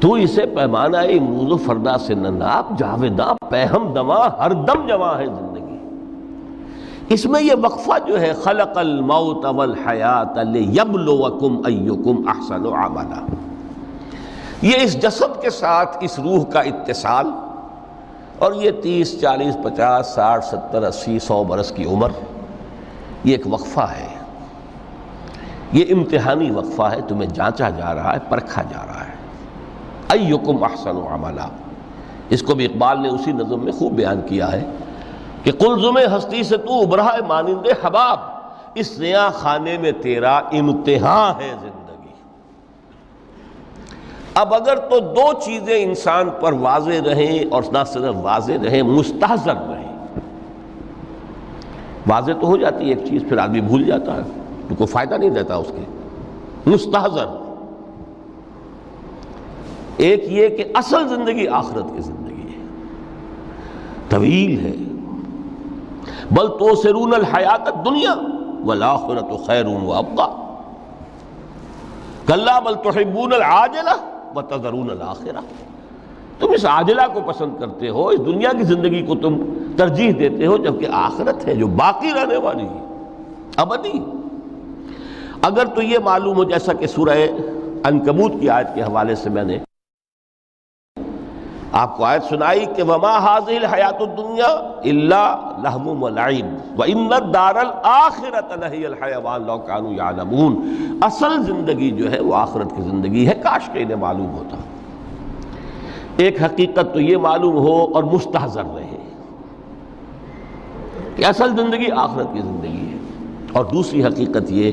تو اسے پیمانہ امروز و فردا سے نہ ناپ، جاویداں پہم دماں ہر دم جواں ہے زندگی۔ اس میں یہ وقفہ جو ہے خلق الموت والحیات لیبلوکم ایکم احسن عملا، یہ اس جسد کے ساتھ اس روح کا اتصال، اور یہ 30 40 50 60 70 80 100 برس کی عمر، یہ ایک وقفہ ہے، یہ امتحانی وقفہ ہے، تمہیں جانچا جا رہا ہے، پرکھا جا رہا ہے۔ ایکم احسن عملا، اس کو بھی اقبال نے اسی نظم میں خوب بیان کیا ہے کہ قلزم ہستی سے تو ابھرا ہے مانند حباب، اس نیا خانے میں تیرا امتحان ہے زندگی۔ اب اگر تو دو چیزیں انسان پر واضح رہیں، اور نہ صرف واضح رہیں، مستحضر رہیں۔ واضح تو ہو جاتی ہے ایک چیز، پھر آدمی بھول جاتا ہے تو کوئی فائدہ نہیں دیتا اس کے۔ مستحضر ایک یہ کہ اصل زندگی آخرت کی زندگی ہے، طویل ہے۔ بل توسرون الحیات الدنیا والآخرۃ خیر وابقیٰ، کلا بل تحبون العاجلہ وتذرون الآخرہ، تم اس عاجلہ کو پسند کرتے ہو، اس دنیا کی زندگی کو تم ترجیح دیتے ہو، جبکہ آخرت ہے جو باقی رہنے والی ہے، ابدی۔ اگر تو یہ معلوم ہو، جیسا کہ سورہ عنکبوت کی آیت کے حوالے سے میں نے آپ کو آیت سنائی کہ وما هذه الحیات الدنیا الا لہو ولعب وان الدار الاخرۃ لہی الحیوان لو کانوا یعلمون، اصل زندگی جو ہے وہ آخرت کی زندگی ہے، کاش کہ انہیں معلوم ہوتا۔ ایک حقیقت تو یہ معلوم ہو اور مستحضر رہے کہ اصل زندگی آخرت کی زندگی ہے، اور دوسری حقیقت یہ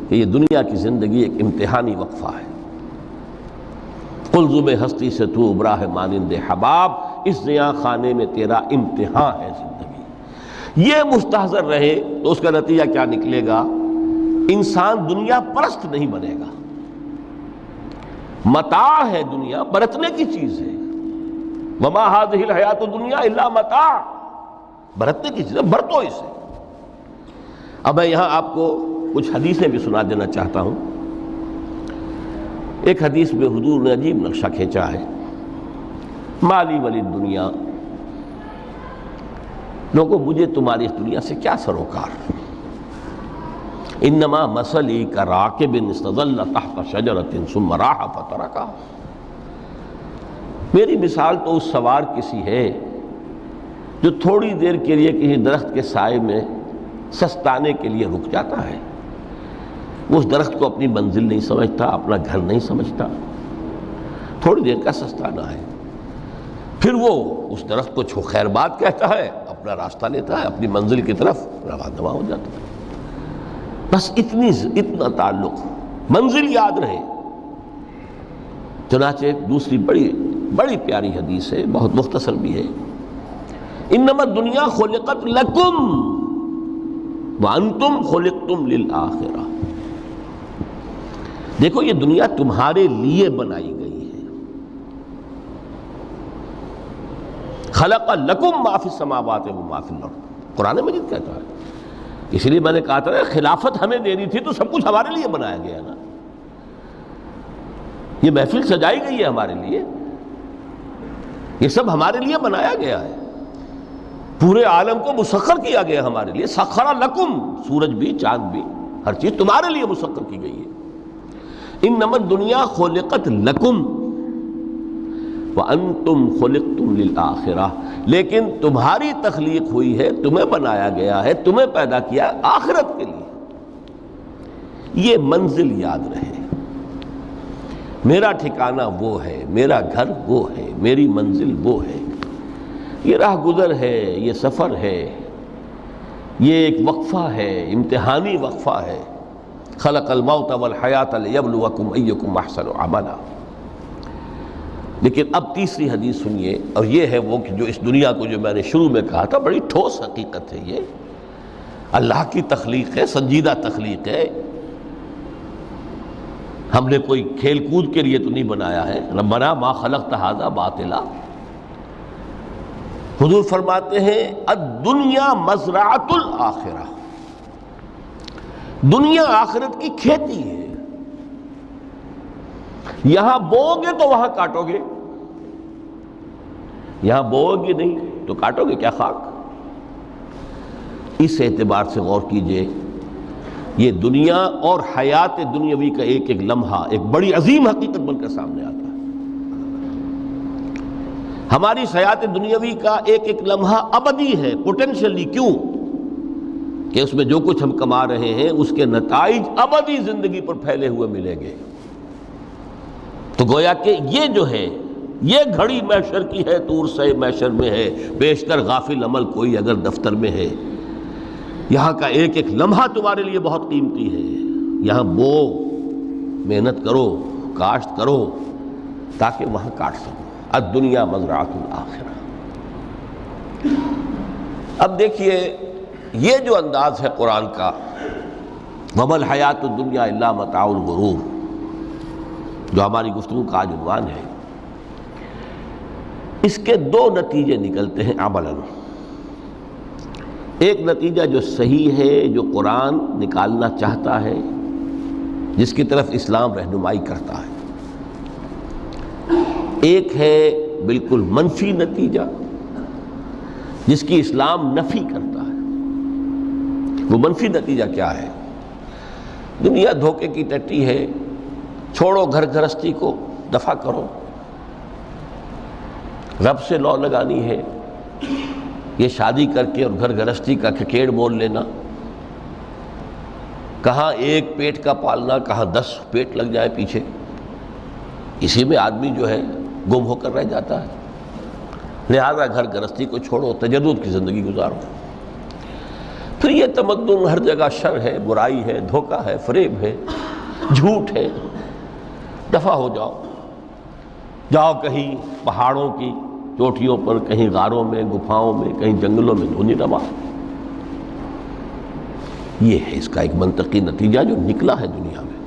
کہ یہ دنیا کی زندگی ایک امتحانی وقفہ ہے۔ قلزم ہستی سے تو ابھرا ہے مانند حباب، اس نیا خانے میں تیرا امتحان ہے زندگی۔ یہ مستحضر رہے تو اس کا نتیجہ کیا نکلے گا؟ انسان دنیا پرست نہیں بنے گا۔ متاع ہے دنیا، برتنے کی چیز ہے۔ وما هذه الحیات الدنیا الا متاع، برتنے کی چیز ہے، برتو اسے۔ اب میں یہاں آپ کو کچھ حدیثیں بھی سنا دینا چاہتا ہوں۔ ایک حدیث میں حضور نے عجیب نقشہ کھینچا ہے، مالی ولی دنیا، لوگوں مجھے تمہاری اس دنیا سے کیا سروکار، انما مثلی کراکب استظل تحت شجرۃ ثم راح فترکھا، میری مثال تو اس سوار کسی ہے جو تھوڑی دیر کے لیے کسی درخت کے سائے میں سستانے کے لیے رک جاتا ہے، وہ اس درخت کو اپنی منزل نہیں سمجھتا، اپنا گھر نہیں سمجھتا، تھوڑی دیر کا سستانا ہے، پھر وہ اس درخت کو چھو خیر بات کہتا ہے، اپنا راستہ لیتا ہے، اپنی منزل کی طرف رواں ہو جاتا ہے۔ بس اتنا تعلق، منزل یاد رہے۔ چنانچہ ایک دوسری بڑی پیاری حدیث ہے، بہت مختصر بھی ہے، انما الدنیا خلقت لکم وانتم خلقتم للآخرہ، دیکھو یہ دنیا تمہارے لیے بنائی گئی ہے۔ خلق لکم ما فی السماوات و ما فی الارض، قرآن مجید کہتا ہے۔ اس لیے میں نے کہا تھا خلافت ہمیں دینی تھی تو سب کچھ ہمارے لیے بنایا گیا نا، یہ محفل سجائی گئی ہے ہمارے لیے، یہ سب ہمارے لیے بنایا گیا ہے، پورے عالم کو مسخر کیا گیا ہمارے لیے۔ سخر لکم، سورج بھی چاند بھی ہر چیز تمہارے لیے مسخر کی گئی ہے۔ انما الدنیا خلقت لکم وانتم خلقتم للآخرہ، لیکن تمہاری تخلیق ہوئی ہے، تمہیں بنایا گیا ہے، تمہیں پیدا کیا آخرت کے لیے۔ یہ منزل یاد رہے، میرا ٹھکانہ وہ ہے، میرا گھر وہ ہے، میری منزل وہ ہے، یہ راہ گزر ہے، یہ سفر ہے، یہ ایک وقفہ ہے، امتحانی وقفہ ہے۔ خلق الموت والحیات لیبلوکم ایکم احسن عملا۔ لیکن اب تیسری حدیث سنیے، اور یہ ہے وہ کہ جو اس دنیا کو، جو میں نے شروع میں کہا تھا، بڑی ٹھوس حقیقت ہے، یہ اللہ کی تخلیق ہے، سنجیدہ تخلیق ہے، ہم نے کوئی کھیل کود کے لیے تو نہیں بنایا ہے۔ ربنا ما خلقت ھذا باطلا، حضور فرماتے ہیں الدنیا مزرعۃ الآخرہ، دنیا آخرت کی کھیتی ہے۔ یہاں بوؤ گے تو وہاں کاٹو گے، یہاں بوؤ گے نہیں تو کاٹو گے کیا خاک؟ اس اعتبار سے غور کیجئے، یہ دنیا اور حیات دنیاوی کا ایک ایک لمحہ ایک بڑی عظیم حقیقت بن کر سامنے آتا ہے۔ ہماری حیات دنیاوی کا ایک ایک لمحہ ابدی ہے پوٹینشلی، کیوں کہ اس میں جو کچھ ہم کما رہے ہیں اس کے نتائج ابدی زندگی پر پھیلے ہوئے ملیں گے۔ تو گویا کہ یہ جو ہے یہ گھڑی محشر کی ہے، طور سے محشر میں ہے، بیشتر غافل عمل کوئی اگر دفتر میں ہے، یہاں کا ایک ایک لمحہ تمہارے لیے بہت قیمتی ہے۔ یہاں بو، محنت کرو، کاشت کرو تاکہ وہاں کاٹ سکو۔ الدنیا مزرعۃ الآخرہ۔ اب دیکھیے یہ جو انداز ہے قرآن کا، وَمَا الْحَيَاةُ الدُّنْيَا إِلَّا مَتَاعُ الْغُرُورِ، جو ہماری گفتگو کا آج عنوان ہے، اس کے دو نتیجے نکلتے ہیں عملاً۔ ایک نتیجہ جو صحیح ہے، جو قرآن نکالنا چاہتا ہے، جس کی طرف اسلام رہنمائی کرتا ہے۔ ایک ہے بالکل منفی نتیجہ جس کی اسلام نفی کرتا ہے۔ وہ منفی نتیجہ کیا ہے؟ دنیا دھوکے کی ٹٹی ہے، چھوڑو گھر گھرستی کو، دفع کرو، رب سے لو لگانی ہے۔ یہ شادی کر کے اور گھر گھرستی کا کھکیڑ مول لینا، کہاں ایک پیٹ کا پالنا، کہاں 10 پیٹ لگ جائے پیچھے، اسی میں آدمی جو ہے گم ہو کر رہ جاتا ہے۔ لہذا گھر گھرستی کو چھوڑو، تجرد کی زندگی گزارو۔ پھر یہ تمدن ہر جگہ شر ہے، برائی ہے، دھوکہ ہے، فریب ہے، جھوٹ ہے، دفع ہو جاؤ، جاؤ کہیں پہاڑوں کی چوٹیوں پر، کہیں غاروں میں، گپھاؤں میں، کہیں جنگلوں میں دھونی روا۔ یہ ہے اس کا ایک منطقی نتیجہ جو نکلا ہے دنیا میں،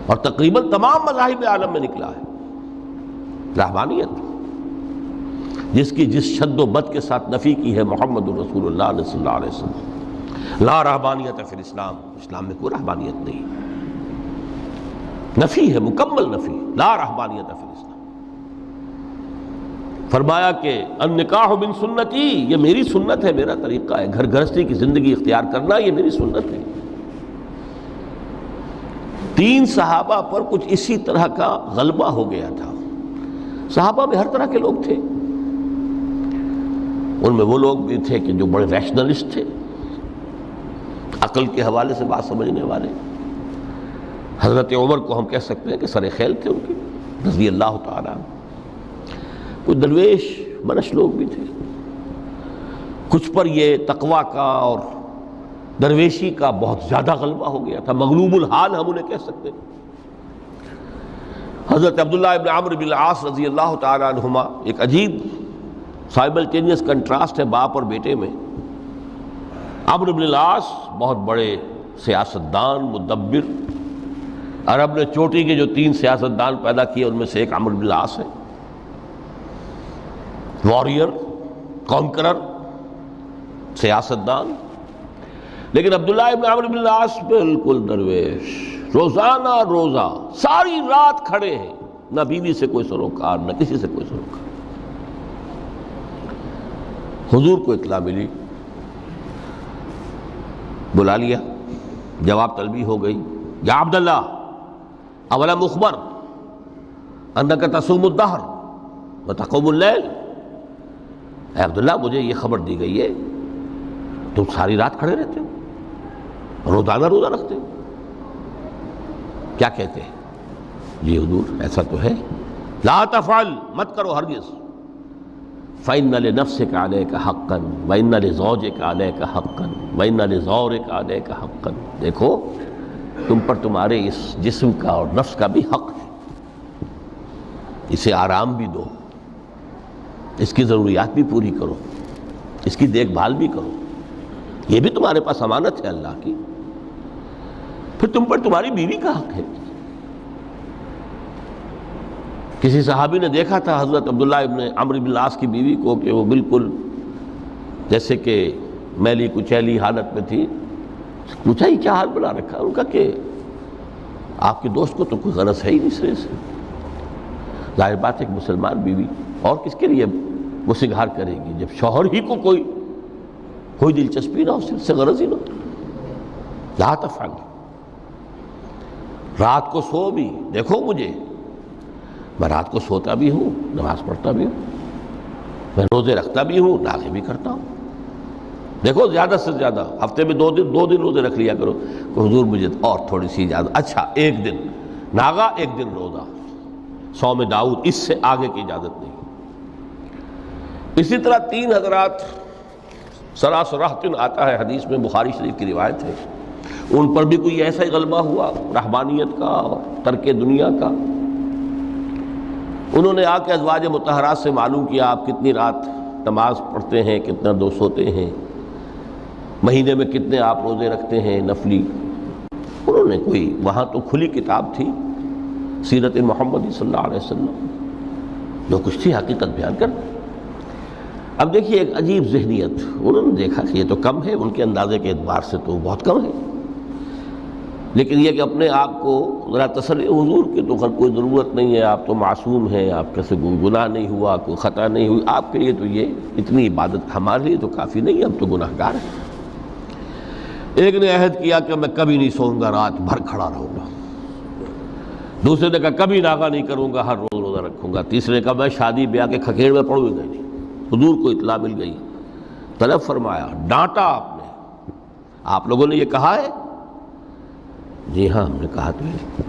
اور تقریباً تمام مذاہب عالم میں نکلا ہے۔ رحمانیت جس کی جس شد و بد کے ساتھ نفی کی ہے محمد رسول اللہ صلی اللہ علیہ وسلم، لا رحمانیت فی الاسلام، اسلام میں کوئی رحمانیت نہیں، نفی ہے، مکمل نفی، لا رحمانیت فی الاسلام۔ فرمایا کہ النکاح من سنتی، یہ میری سنت ہے، میرا طریقہ ہے، گھر گھرستی کی زندگی اختیار کرنا یہ میری سنت ہے۔ 3 صحابہ پر کچھ اسی طرح کا غلبہ ہو گیا تھا۔ صحابہ میں ہر طرح کے لوگ تھے، ان میں وہ لوگ بھی تھے کہ جو بڑے ریشنلسٹ تھے، عقل کے حوالے سے بات سمجھنے والے۔ حضرت عمر کو ہم کہہ سکتے ہیں کہ سر خیل تھے ان کی رضی اللہ تعالیٰ۔ کچھ درویش منش لوگ بھی تھے، کچھ پر یہ تقویٰ کا اور درویشی کا بہت زیادہ غلبہ ہو گیا تھا، مغلوب الحال ہم انہیں کہہ سکتے ہیں۔ حضرت عبداللہ ابن عمرو بن العاص رضی اللہ تعالیٰ عنہما، ایک عجیب سائملٹینیس کنٹراسٹ ہے باپ اور بیٹے میں۔ عمرو بن العاص بہت بڑے سیاستدان، مدبر، عرب نے چوٹی کے جو 3 سیاستدان پیدا کیے ان میں سے ایک عمرو بن العاص ہے، واریر، کانکرر، سیاستدان۔ لیکن عبداللہ ابن عمرو بن العاص بالکل درویش، روزانہ روزہ ساری رات کھڑے ہیں، نہ بیوی سے کوئی سروکار، نہ کسی سے کوئی سروکار۔ حضور کو اطلاع ملی، بلا لیا، جواب طلبی ہو گئی، یا عبداللہ اولم اخبر انک تصوم الدہر وتقوم اللیل، اے عبداللہ مجھے یہ خبر دی گئی ہے تم ساری رات کھڑے رہتے ہو، روزانہ روزہ رکھتے ہو، کیا کہتے ہیں؟ جی حضور ایسا تو ہے۔ لا تفعل، مت کرو ہرگز۔ فإن لنفسك عليك حقا وإن لزوجك عليك حقا وإن لزورك عليك حقا، دیکھو تم پر تمہارے اس جسم کا اور نفس کا بھی حق ہے، اسے آرام بھی دو، اس کی ضروریات بھی پوری کرو، اس کی دیکھ بھال بھی کرو، یہ بھی تمہارے پاس امانت ہے اللہ کی۔ پھر تم پر تمہاری بیوی کا حق ہے۔ کسی صحابی نے دیکھا تھا حضرت عبداللہ ابن عمرو بن العاص کی بیوی کو کہ وہ بالکل جیسے کہ میلی کچیلی حالت میں تھی، پوچھا یہ کیا حال بنا رکھا؟ ان کا کہ آپ کے دوست کو تو کوئی غرض ہے ہی نہیں سرے سے. ظاہر بات ہے کہ مسلمان بیوی اور کس کے لیے وہ سنگھار کرے گی جب شوہر ہی کو کوئی دلچسپی نہ ہو، اس سے غرض ہی نہ ہو. لا تفعل. رات کو سو بھی دیکھو مجھے، میں رات کو سوتا بھی ہوں، نماز پڑھتا بھی ہوں، میں روزے رکھتا بھی ہوں، ناغے بھی کرتا ہوں. دیکھو زیادہ سے زیادہ ہفتے میں دو دن روزے رکھ لیا کرو کہ حضور مجھے اور تھوڑی سی اجازت. اچھا ایک دن ناغا، ایک دن روزہ، صوم داؤد، اس سے آگے کی اجازت نہیں. اسی طرح 3 حضرات سراسراہتن آتا ہے حدیث میں، بخاری شریف کی روایت ہے، ان پر بھی کوئی ایسا ہی غلبہ ہوا رہبانیت کا اور ترک دنیا کا. انہوں نے آ کے ازواج مطہرات سے معلوم کیا آپ کتنی رات نماز پڑھتے ہیں، کتنا دو سوتے ہیں، مہینے میں کتنے آپ روزے رکھتے ہیں نفلی. انہوں نے کوئی، وہاں تو کھلی کتاب تھی سیرت محمدی صلی اللہ علیہ وسلم، جو کچھ تھی حقیقت بیان کر. اب دیکھیے ایک عجیب ذہنیت، انہوں نے دیکھا کہ یہ تو کم ہے، ان کے اندازے کے اعتبار سے تو بہت کم ہے، لیکن یہ کہ اپنے آپ کو ذرا تسلی، حضور کی تو کوئی ضرورت نہیں ہے، آپ تو معصوم ہیں، آپ کیسے کوئی گناہ نہیں ہوا، کوئی خطا نہیں ہوئی، آپ کے لیے تو یہ اتنی عبادت ہمارے لیے تو کافی نہیں ہے، ہم تو گناہ گار ہیں. ایک نے عہد کیا کہ میں کبھی نہیں سوؤں گا، رات بھر کھڑا رہوں گا. دوسرے نے کہا کبھی ناغا نہیں کروں گا، ہر روز روزہ رکھوں گا. تیسرے نے کہا میں شادی بیاہ کے کھکیڑ میں پڑوں گا نہیں. حضور کو اطلاع مل گئی، طلب فرمایا، ڈانٹا آپ نے، آپ لوگوں نے یہ کہا ہے؟ جی ہاں ہم نے کہا تو ہے.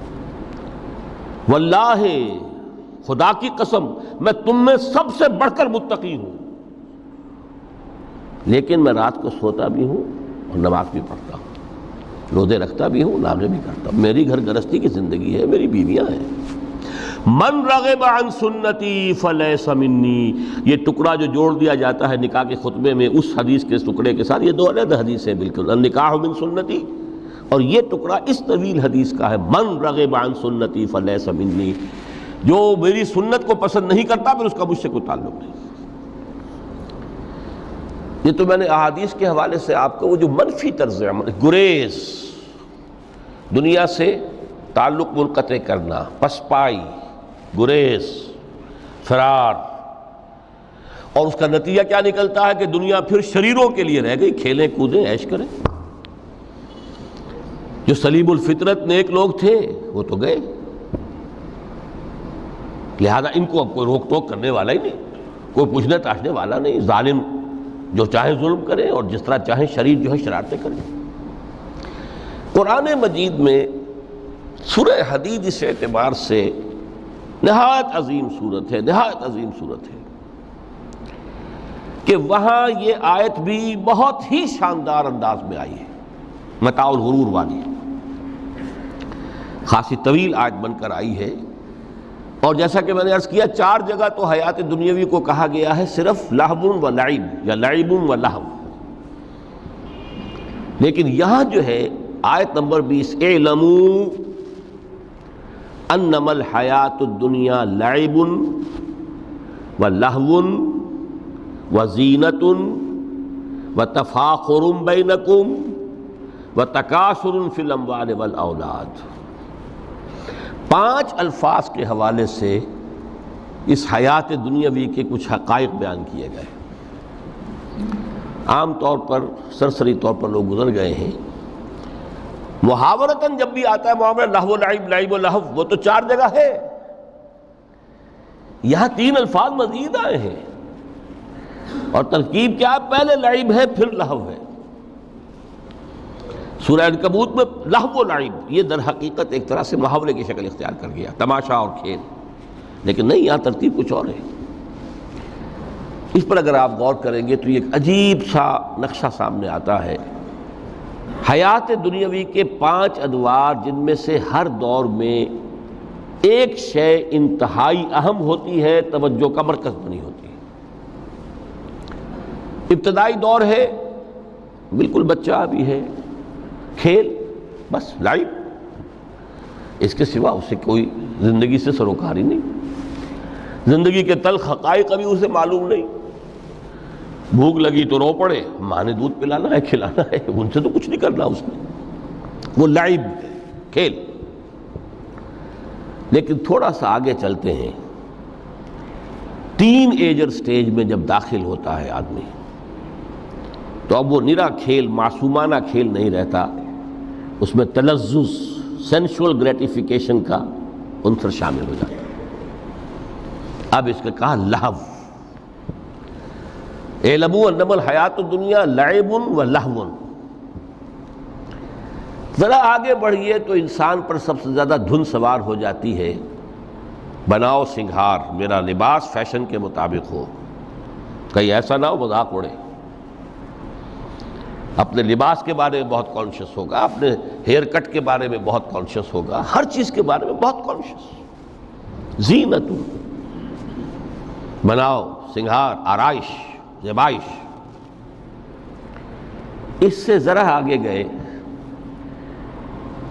واللہ، خدا کی قسم، میں تم میں سب سے بڑھ کر متقی ہوں، لیکن میں رات کو سوتا بھی ہوں اور نماز بھی پڑھتا ہوں، روزے رکھتا بھی ہوں، ناغے بھی کرتا ہوں. میری گھر گرستی کی زندگی ہے، میری بیویاں ہیں. من رغب عن سنتی فلیس منی، یہ ٹکڑا جو جوڑ دیا جاتا ہے نکاح کے خطبے میں اس حدیث کے ٹکڑے کے ساتھ، یہ 2 علیحدہ حدیث ہیں بالکل. النکاح من سنتی، اور یہ ٹکڑا اس طویل حدیث کا ہے، من رغب عن سنتی فلیس منی، جو میری سنت کو پسند نہیں کرتا پھر اس کا مجھ سے کوئی تعلق نہیں. یہ تو میں نے احادیث کے حوالے سے آپ کو وہ جو منفی طرز عمل، گریز، دنیا سے تعلق منقطع کرنا، پسپائی، گریز، فرار، اور اس کا نتیجہ کیا نکلتا ہے کہ دنیا پھر شریروں کے لیے رہ گئی، کھیلیں کودیں عیش کریں. جو سلیم الفطرت نیک لوگ تھے وہ تو گئے، لہذا ان کو اب کوئی روک ٹوک کرنے والا ہی نہیں، کوئی پوچھنے تاشنے والا نہیں. ظالم جو چاہے ظلم کریں اور جس طرح چاہیں شریر جو ہے شرارتیں کریں. قرآن مجید میں سورہ حدید اس اعتبار سے نہایت عظیم صورت ہے، نہایت عظیم صورت ہے کہ وہاں یہ آیت بھی بہت ہی شاندار انداز میں آئی ہے، متاع الغرور والی، خاصی طویل آیت بن کر آئی ہے. اور جیسا کہ میں نے عرض کیا 4 جگہ تو حیات دنیاوی کو کہا گیا ہے صرف لہو و لعب یا لعب و لہو، لیکن یہاں جو ہے آیت نمبر 20، اعلموا انما الحیات الدنیا لعب و لہو و زینت و تفاخر بینکم و تکاثر فی الاموال والاولاد. 5 الفاظ کے حوالے سے اس حیات دنیاوی کے کچھ حقائق بیان کیے گئے. عام طور پر سرسری طور پر لوگ گزر گئے ہیں. محاورتاً جب بھی آتا ہے معاملہ لہو لعب، لعب و لہو، وہ تو 4 جگہ ہے، یہاں 3 الفاظ مزید آئے ہیں، اور ترکیب کیا ہے؟ پہلے لعب ہے پھر لہو ہے. سورہ عنکبوت میں لہو و لعب یہ در حقیقت ایک طرح سے محاورے کی شکل اختیار کر گیا، تماشا اور کھیل، لیکن نہیں، یہاں ترتیب کچھ اور ہے. اس پر اگر آپ غور کریں گے تو یہ ایک عجیب سا نقشہ سامنے آتا ہے. حیات دنیاوی کے 5 ادوار، جن میں سے ہر دور میں ایک شے انتہائی اہم ہوتی ہے، توجہ کا مرکز بنی ہوتی ہے. ابتدائی دور ہے، بالکل بچہ بھی ہے، کھیل، بس لعب، اس کے سوا اسے کوئی زندگی سے سروکار ہی نہیں، زندگی کے تلخ حقائق ابھی اسے معلوم نہیں. بھوک لگی تو رو پڑے، ماں نے دودھ پلانا ہے، کھلانا ہے، ان سے تو کچھ نہیں کرنا اس نے، وہ لعب، کھیل. لیکن تھوڑا سا آگے چلتے ہیں، ٹین ایجر سٹیج میں جب داخل ہوتا ہے آدمی تو اب وہ نرا کھیل، معصومانہ کھیل نہیں رہتا، اس میں تلذذ، سینشول گریٹیفیکیشن کا عنصر شامل ہو جاتا ہے۔ اب اس کا کہا لہو، اعلموا انما الحیات الدنیا لعب و لہو۔ ذرا آگے بڑھیے تو انسان پر سب سے زیادہ دھن سوار ہو جاتی ہے، بناؤ سنگھار، میرا لباس فیشن کے مطابق ہو، کہیں ایسا نہ ہو مذاق اڑے۔ اپنے لباس کے بارے میں بہت کانشیس ہوگا، اپنے ہیئر کٹ کے بارے میں بہت کانشیس ہوگا، ہر چیز کے بارے میں بہت کانشیس۔ زینت، بناؤ سنگھار، آرائش، زیبائش۔ اس سے ذرا آگے گئے،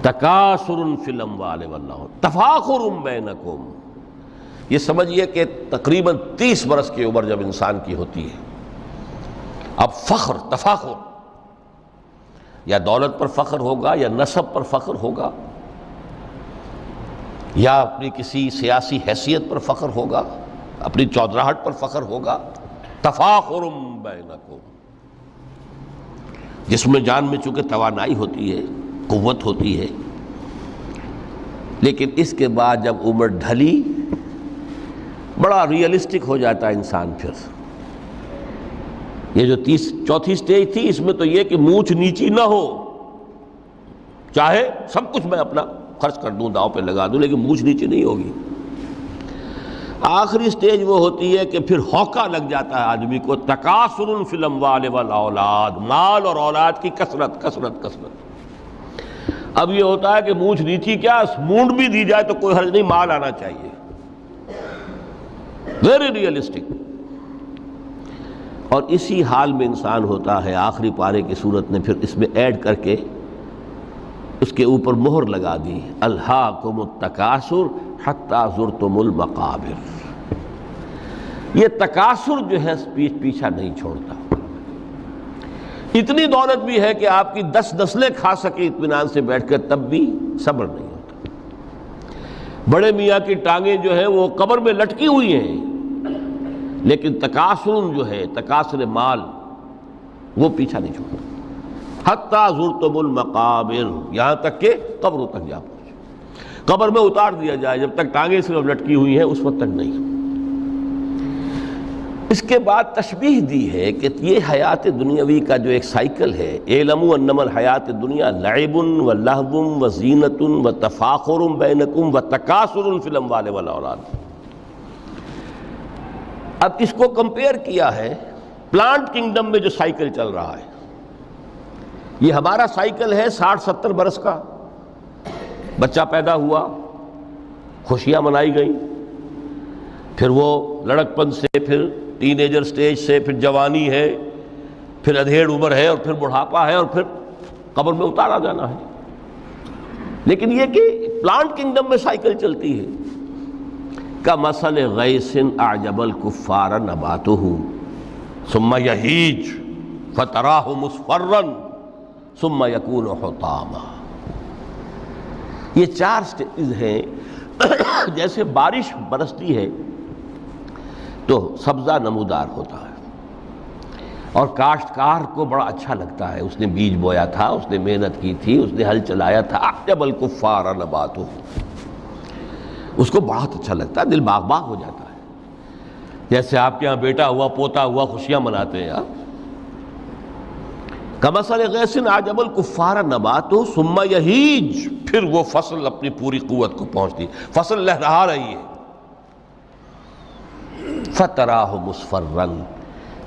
تکاثر فی الاموال والاولاد، تفاخر بینکم۔ یہ سمجھیے کہ تقریباً 30 برس کی عمر جب انسان کی ہوتی ہے، اب فخر، تفاخر، یا دولت پر فخر ہوگا، یا نسب پر فخر ہوگا، یا اپنی کسی سیاسی حیثیت پر فخر ہوگا، اپنی چودراہٹ پر فخر ہوگا۔ تفاخر بینکم، جس میں جان میں چونکہ توانائی ہوتی ہے، قوت ہوتی ہے، لیکن اس کے بعد جب عمر ڈھلی بڑا ریئلسٹک ہو جاتا ہے انسان۔ پھر یہ جو چوتھی سٹیج تھی، اس میں تو یہ کہ مونچھ نیچی نہ ہو، چاہے سب کچھ میں اپنا خرچ کر دوں، داؤ پہ لگا دوں، لیکن مونچھ نیچی نہیں ہوگی۔ آخری سٹیج وہ ہوتی ہے کہ پھر ہوکا لگ جاتا ہے آدمی کو، تکاثر فی الاموال والاولاد، مال اور اولاد کی کثرت کثرت کثرت۔ اب یہ ہوتا ہے کہ مونچھ نیچی کیا، مونڈ بھی دی جائے تو کوئی حرج نہیں، مال آنا چاہیے، ویری ریئلسٹک۔ اور اسی حال میں انسان ہوتا ہے، آخری پارے کی صورت نے پھر اس میں ایڈ کر کے اس کے اوپر مہر لگا دی، الہاکم التکاثر حتی زرتم المقابر۔ یہ تکاثر جو ہے پیچھا نہیں چھوڑتا۔ اتنی دولت بھی ہے کہ آپ کی 10 نسلیں کھا سکے اطمینان سے بیٹھ کر، تب بھی صبر نہیں ہوتا۔ بڑے میاں کی ٹانگیں جو ہیں وہ قبر میں لٹکی ہوئی ہیں، لیکن تکاثر جو ہے، تکاثر مال، وہ پیچھا نہیں چھوڑتا۔ حتی زرتم المقابر، یہاں تک کہ قبروں تک جا پہنچے، قبر میں اتار دیا جائے، جب تک ٹانگیں صرف لٹکی ہوئی ہیں اس وقت تک نہیں۔ اس کے بعد تشبیہ دی ہے کہ یہ حیات دنیاوی کا جو ایک سائیکل ہے، اعلموا انما الحیات الدنیا لعب و لہو و زینت و تفاخر بینکم و تکاثر فی الاموال والاولاد۔ اب اس کو کمپیئر کیا ہے پلانٹ کنگڈم میں جو سائیکل چل رہا ہے۔ یہ ہمارا سائیکل ہے 60-70 برس کا، بچہ پیدا ہوا، خوشیاں منائی گئیں، پھر وہ لڑکپن سے، پھر ٹین ایجر سٹیج سے، پھر جوانی ہے، پھر ادھیڑ عمر ہے، اور پھر بڑھاپا ہے، اور پھر قبر میں اتارا جانا ہے۔ لیکن یہ کہ پلانٹ کنگڈم میں سائیکل چلتی ہے، کمثل غیث اعجب الکفار نباتہ ثم یہیج فتراہ مصفرا ثم یکون حطاما۔ یہ 4 سٹیج ہیں۔ جیسے بارش برستی ہے تو سبزہ نمودار ہوتا ہے، اور کاشتکار کو بڑا اچھا لگتا ہے، اس نے بیج بویا تھا، اس نے محنت کی تھی، اس نے ہل چلایا تھا، اعجب الکفار نباتہ، اس کو بہت اچھا لگتا ہے، دل باغ باغ ہو جاتا ہے۔ جیسے آپ کے ہاں بیٹا ہوا، پوتا ہوا، خوشیاں مناتے ہیں آپ۔ کمثل غیث اعجب الکفار نباتہ ثم یہیج، پھر وہ فصل اپنی پوری قوت کو پہنچتی، فصل لہرا رہی ہے، فتراہ مصفرا،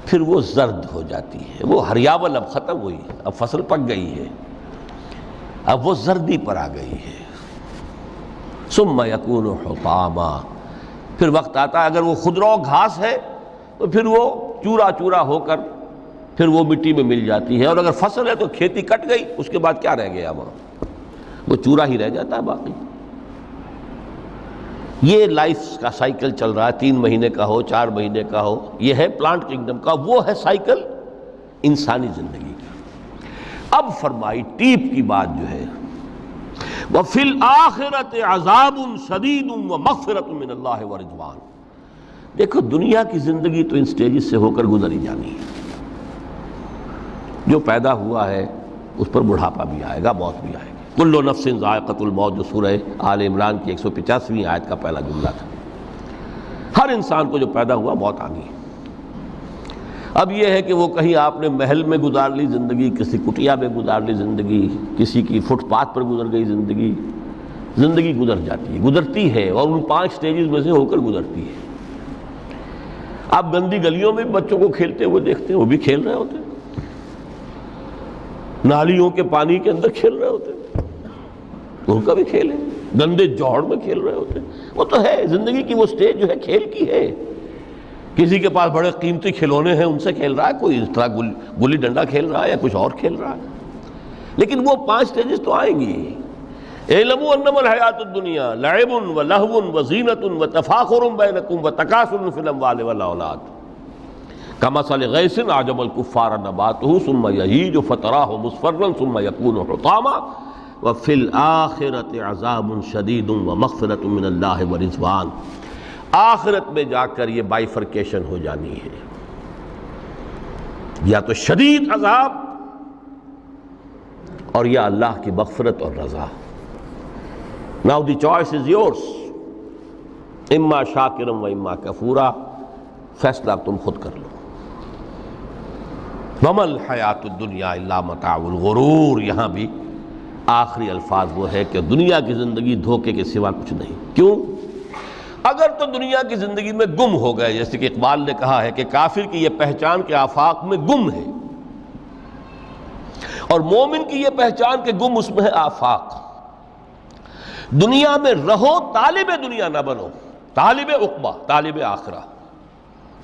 پھر وہ زرد ہو جاتی ہے، وہ ہریاول اب ختم ہوئی، اب فصل پک گئی ہے، اب وہ زردی پر آ گئی ہے۔ ثم یکون حطاما، پھر وقت آتا ہے، اگر وہ خضرو گھاس ہے تو پھر وہ چورا چورا ہو کر پھر وہ مٹی میں مل جاتی ہے، اور اگر فصل ہے تو کھیتی کٹ گئی، اس کے بعد کیا رہ گیا وہاں، وہ چورا ہی رہ جاتا ہے باقی۔ یہ لائف کا سائیکل چل رہا ہے، 3 مہینے کا ہو، 4 مہینے کا ہو، یہ ہے پلانٹ کنگڈم کا، وہ ہے سائیکل انسانی زندگی کا۔ اب فرمائی ٹیپ کی بات جو ہے، وفی الآخرۃ عذاب شدید ومغفرۃ من اللہ ورضوان۔ دیکھو دنیا کی زندگی تو ان سٹیجز سے ہو کر گزر ہی جانی ہے۔ جو پیدا ہوا ہے اس پر بڑھاپا بھی آئے گا، موت بھی آئے گی۔ کل نفس ذائقۃ الموت، جو سورہ آل عمران کی 185ویں آیت کا پہلا جملہ تھا۔ ہر انسان کو جو پیدا ہوا موت آنی ہے۔ اب یہ ہے کہ وہ کہیں آپ نے محل میں گزار لی زندگی، کسی کٹیا میں گزار لی زندگی، کسی کی فٹ پاتھ پر گزر گئی زندگی، زندگی گزر جاتی ہے، گزرتی ہے، اور ان 5 سٹیجز میں سے ہو کر گزرتی ہے۔ آپ گندی گلیوں میں بچوں کو کھیلتے ہوئے دیکھتے ہیں، وہ بھی کھیل رہے ہوتے ہیں، نالیوں کے پانی کے اندر کھیل رہے ہوتے ہیں، ان کا بھی کھیل ہے، گندے جوہڑ میں کھیل رہے ہوتے ہیں۔ وہ تو ہے زندگی کی وہ سٹیج جو ہے کھیل کی ہے۔ کسی کے پاس بڑے قیمتی کھلونے ہیں، ان سے کھیل رہا ہے، کوئی اس طرح گلی ڈنڈا کھیل رہا ہے یا کچھ اور کھیل رہا ہے، لیکن وہ 5 سٹیجز تو آئیں گی۔ اعلموا انما الحیات الدنیا لعب ولہو وزینۃ وتفاخر بینکم وتکاثر فی الاموال والاولاد کمثل غیث اعجب الکفار نباتہ ثم یہیج فتراہ مصفرا ثم یکون حطاما وفی الآخرۃ عذاب شدید ومغفرۃ من اللہ ورضوان۔ آخرت میں جا کر یہ بائیفرکیشن ہو جانی ہے، یا تو شدید عذاب اور یا اللہ کی مغفرت اور رضا۔ Now the choice is yours، اما شاکرا و اما کفورا، فیصلہ تم خود کر لو۔ وما الحیات الدنیا الا متاع الغرور، یہاں بھی آخری الفاظ وہ ہے کہ دنیا کی زندگی دھوکے کے سوا کچھ نہیں۔ کیوں؟ اگر تو دنیا کی زندگی میں گم ہو گئے، جیسے کہ اقبال نے کہا ہے کہ کافر کی یہ پہچان کے آفاق میں گم ہے، اور مومن کی یہ پہچان کہ گم اس میں ہے آفاق۔ دنیا میں رہو، طالب دنیا نہ بنو، طالب عقبہ، طالب آخرہ۔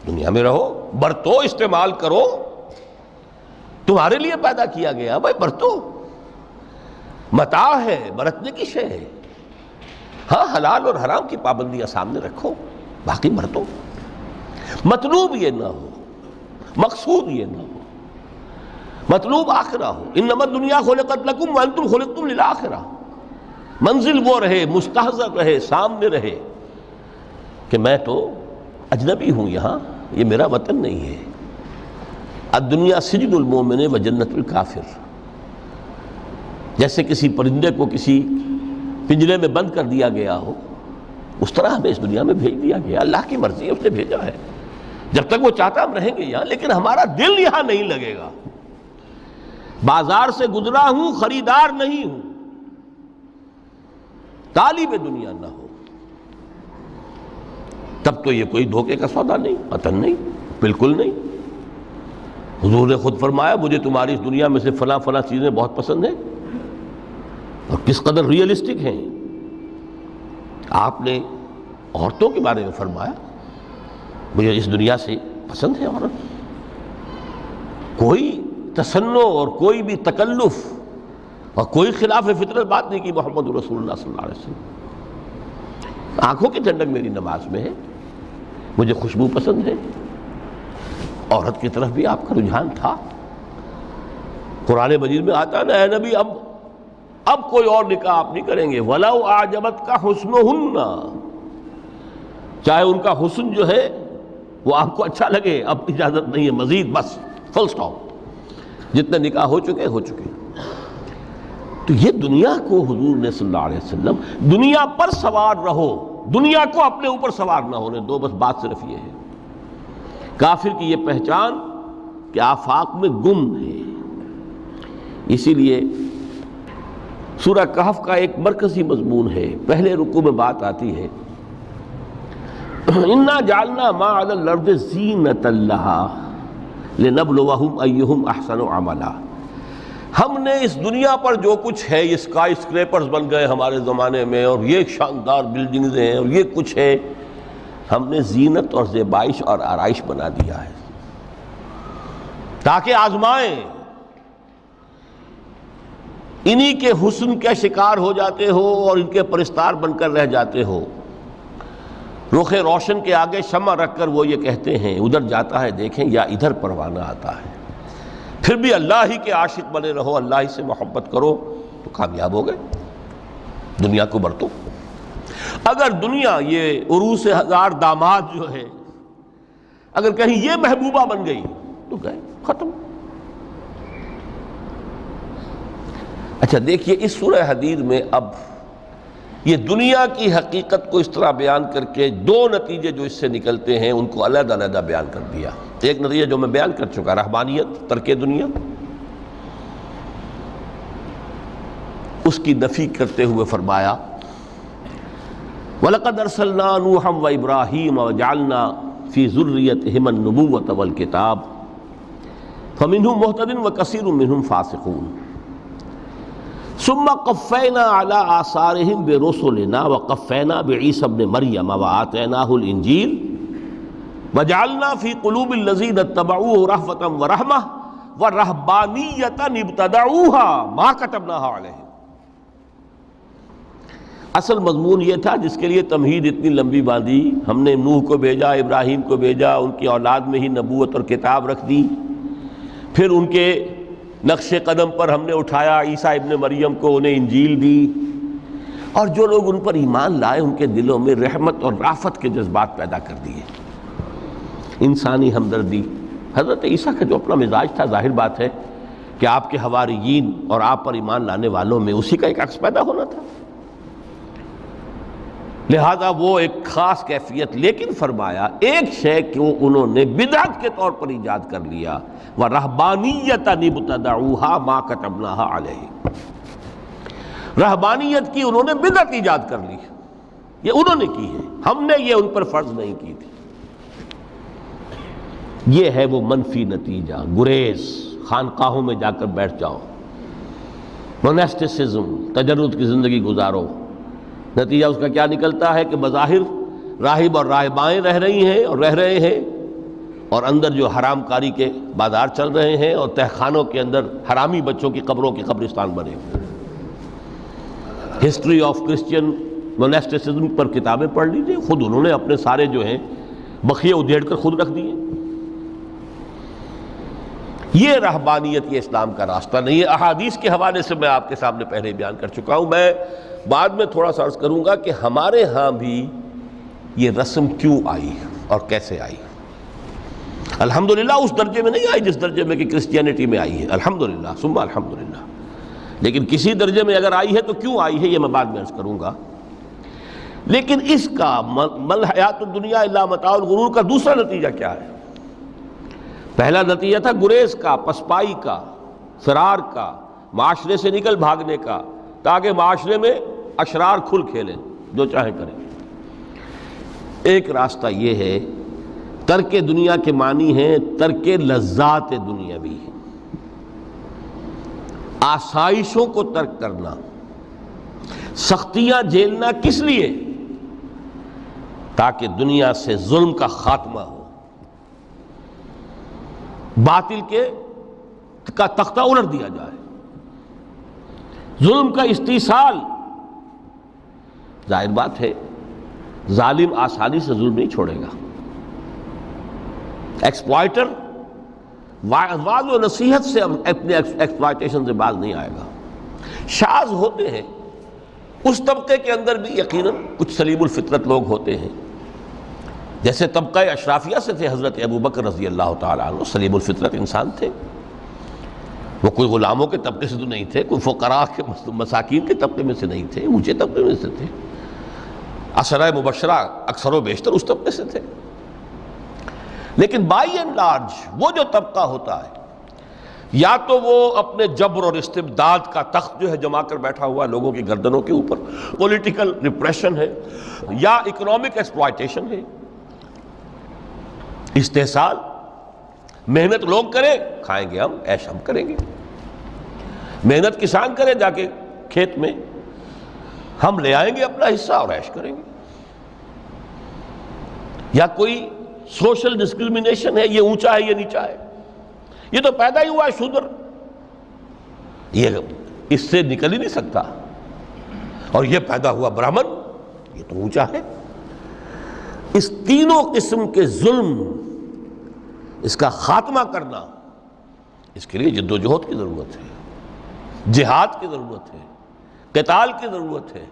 دنیا میں رہو، برتو، استعمال کرو، تمہارے لیے پیدا کیا گیا، بھائی برتو، متاع ہے، برتنے کی شے ہے۔ ہاں حلال اور حرام کی پابندیاں سامنے رکھو، باقی برتو۔ مطلوب یہ نہ ہو، مقصود یہ نہ ہو، مطلوب آخرہ ہو۔ انما الدنیا خلقت لکم وانتم خلقتم للآخرہ۔ منزل وہ رہے، مستحضر رہے، سامنے رہے کہ میں تو اجنبی ہوں، یہاں یہ میرا وطن نہیں ہے۔ الدنیا سجن المومن و جنت الکافر۔ جیسے کسی پرندے کو کسی پنجرے میں بند کر دیا گیا ہو، اس طرح ہمیں اس دنیا میں بھیج دیا گیا، اللہ کی مرضی ہے، اس نے بھیجا ہے۔ جب تک وہ چاہتا ہم رہیں گے یہاں، لیکن ہمارا دل یہاں نہیں لگے گا۔ بازار سے گزرا ہوں، خریدار نہیں ہوں، طالب دنیا نہ ہو، تب تو یہ کوئی دھوکے کا سودا نہیں، قطعاً نہیں، بالکل نہیں۔ حضور نے خود فرمایا مجھے تمہاری اس دنیا میں سے فلاں فلاں چیزیں بہت پسند ہیں، اور کس قدر ریئلسٹک ہیں۔ آپ نے عورتوں کے بارے میں فرمایا مجھے اس دنیا سے پسند ہے عورت۔ کوئی تصنع اور کوئی بھی تکلف اور کوئی خلاف فطرت بات نہیں کی محمد رسول اللہ صلی اللہ علیہ وسلم۔ آنکھوں کی ٹھنڈک میری نماز میں ہے، مجھے خوشبو پسند ہے، عورت کی طرف بھی آپ کا رجحان تھا۔ قرآن مجید میں آتا ہے نا، اے نبی اب کوئی اور نکاح آپ نہیں کریں گے، وَلَوْ أَعْجَبَتْكَ حُسْنُهُنَّ، چاہے ان کا حسن جو ہے وہ آپ کو اچھا لگے، اب اجازت نہیں ہے مزید، بس فل سٹاپ، جتنے نکاح ہو چکے ہو چکے۔ تو یہ دنیا کو حضور نے صلی اللہ علیہ وسلم دنیا پر سوار رہو، دنیا کو اپنے اوپر سوار نہ ہونے دو، بس بات صرف یہ ہے۔ کافر کی یہ پہچان کہ آفاق میں گم ہے۔ اسی لیے سورہ کہف کا ایک مرکزی مضمون ہے، پہلے رکوع میں بات آتی ہے اِنَّا جَعَلْنَا مَا عَلَى الْأَرْضِ زِینَةً لَهَا لِنَبْلُوَهُمْ أَيُّهُمْ أَحْسَنُ عَمَلًا۔ ہم نے اس دنیا پر جو کچھ ہے، یہ اسکائی اسکریپرز بن گئے ہمارے زمانے میں، اور یہ شاندار بلڈنگز ہیں، اور یہ کچھ ہے، ہم نے زینت اور زیبائش اور آرائش بنا دیا ہے تاکہ آزمائیں۔ انہی کے حسن کے شکار ہو جاتے ہو اور ان کے پرستار بن کر رہ جاتے ہو۔ رخ روشن کے آگے شمع رکھ کر وہ یہ کہتے ہیں ادھر جاتا ہے دیکھیں یا ادھر پروانہ آتا ہے، پھر بھی اللہ ہی کے عاشق بنے رہو، اللہ ہی سے محبت کرو تو کامیاب ہو گئے۔ دنیا کو برتو. اگر دنیا یہ عروس ہزار داماد جو ہے اگر کہیں یہ محبوبہ بن گئی تو گئے, ختم. اچھا دیکھیے اس سورہ حدید میں اب یہ دنیا کی حقیقت کو اس طرح بیان کر کے دو نتیجے جو اس سے نکلتے ہیں ان کو علیحدہ علیحدہ بیان کر دیا. ایک نتیجہ جو میں بیان کر چکا, رہبانیت, ترک دنیا, اس کی نفی کرتے ہوئے فرمایا وَلَقَدْ أَرْسَلْنَا نُوحًا وَإِبْرَاهِيمَ وَجَعَلْنَا فِي ذُرِّيَّتِهِمَا النُّبُوَّةَ وَالْكِتَابَ فَمِنْهُمْ مُهْتَدٍ وَكَثِيرٌ مِّنْهُمْ فَاسِقُونَ ثُمَّ قَفَّيْنَا عَلَىٰ آثَارِهِمْ بِرُسُلِنَا وَقَفَّيْنَا بِعِيسَى ابْنِ مَرْيَمَ وَآتَيْنَاهُ الْإِنجِيلَ وَجَعَلْنَا فِي قُلُوبِ الَّذِينَ اتَّبَعُوهُ رَأْفَةً وَرَحْمَةً وَرَهْبَانِيَّةً ابْتَدَعُوهَا مَا كَتَبْنَاهَا عَلَيْهِمْ. اصل مضمون یہ تھا جس کے لیے تمہید اتنی لمبی باندھی. ہم نے نوح کو بھیجا, ابراہیم کو بھیجا, ان کی اولاد میں ہی نبوت اور کتاب رکھ دی, پھر ان کے نقش قدم پر ہم نے اٹھایا عیسیٰ ابن مریم کو, انہیں انجیل دی, اور جو لوگ ان پر ایمان لائے ان کے دلوں میں رحمت اور رافت کے جذبات پیدا کر دیے, انسانی ہمدردی. حضرت عیسیٰ کا جو اپنا مزاج تھا ظاہر بات ہے کہ آپ کے حواریین اور آپ پر ایمان لانے والوں میں اسی کا ایک عکس پیدا ہونا تھا, لہذا وہ ایک خاص کیفیت. لیکن فرمایا ایک شے کو انہوں نے بدعت کے طور پر ایجاد کر لیا, وَرَهْبَانِيَّةً ابْتَدَعُوهَا مَا كَتَبْنَاهَا عَلَيْهِمْ. رہبانیت کی انہوں نے بدعت ایجاد کر لی, یہ انہوں نے کی ہے, ہم نے یہ ان پر فرض نہیں کی تھی. یہ ہے وہ منفی نتیجہ. گریز, خانقاہوں میں جا کر بیٹھ جاؤ, موناسٹسزم, تجرد کی زندگی گزارو. نتیجہ اس کا کیا نکلتا ہے کہ بظاہر راہب اور راہبائیں رہ رہی ہیں اور رہ رہے ہیں, اور اندر جو حرام کاری کے بازار چل رہے ہیں, اور تہخانوں کے اندر حرامی بچوں کی قبروں کے قبرستان بنے ہوئے. ہسٹری آف کرسچین موناسٹسزم پر کتابیں پڑھ لیجیے, خود انہوں نے اپنے سارے جو ہیں بخیے ادھیڑ کر خود رکھ دیے. یہ رہبانیت, یہ اسلام کا راستہ نہیں ہے. احادیث کے حوالے سے میں آپ کے سامنے پہلے بیان کر چکا ہوں. میں بعد میں تھوڑا سا عرض کروں گا کہ ہمارے ہاں بھی یہ رسم کیوں آئی اور کیسے آئی. الحمدللہ اس درجے میں نہیں آئی جس درجے میں کہ کرسچینٹی میں آئی ہے, الحمدللہ ثم الحمدللہ, لیکن کسی درجے میں اگر آئی ہے تو کیوں آئی ہے یہ میں بعد میں عرض کروں گا. لیکن اس کا مل حیات الدنیا الا متاع الغرور کا دوسرا نتیجہ کیا ہے؟ پہلا نتیجہ تھا گریز کا, پسپائی کا, فرار کا, معاشرے سے نکل بھاگنے کا, تاکہ معاشرے میں اشرار کھل کھیلیں, جو چاہیں کریں. ایک راستہ یہ ہے, ترک دنیا کے معنی ہیں ترک لذات دنیاوی, آسائشوں کو ترک کرنا, سختیاں جھیلنا. کس لیے؟ تاکہ دنیا سے ظلم کا خاتمہ ہو, باطل کا تختہ الٹ دیا جائے, ظلم کا استیصال. ظاہر بات ہے ظالم آسانی سے ظلم نہیں چھوڑے گا, ایکسپلائٹر واعظ و نصیحت سے اپنے ایکسپلائٹیشن سے باز نہیں آئے گا. شاذ ہوتے ہیں اس طبقے کے اندر بھی یقیناً کچھ سلیم الفطرت لوگ ہوتے ہیں, جیسے طبقہ اشرافیہ سے تھے حضرت ابو بکر رضی اللہ تعالیٰ عنہ, سلیم الفطرت انسان تھے. وہ کوئی غلاموں کے طبقے سے تو نہیں تھے, کوئی فقراء کے مساکین کے طبقے میں سے نہیں تھے, اونچے طبقے میں سے تھے. عشرہ مبشرہ اکثر و بیشتر اس طبقے سے تھے. لیکن بائی اینڈ لارج وہ جو طبقہ ہوتا ہے, یا تو وہ اپنے جبر اور استبداد کا تخت جو ہے جما کر بیٹھا ہوا لوگوں کی گردنوں کے اوپر, پولیٹیکل ریپریشن ہے, یا اکنامک ایکسپلائٹیشن ہے, استحصال. محنت لوگ کریں, کھائیں گے ہم, عیش ہم کریں گے. محنت کسان کریں جا کے کھیت میں, ہم لے آئیں گے اپنا حصہ اور عیش کریں گے. یا کوئی سوشل ڈسکریمنیشن ہے, یہ اونچا ہے یہ نیچا ہے, یہ تو پیدا ہی ہوا ہے شودر, یہ اس سے نکل ہی نہیں سکتا, اور یہ پیدا ہوا برہمن, یہ تو اونچا ہے. اس تینوں قسم کے ظلم, اس کا خاتمہ کرنا, اس کے لیے جد و جہد کی ضرورت ہے, جہاد کی ضرورت ہے, قتال کی ضرورت ہے.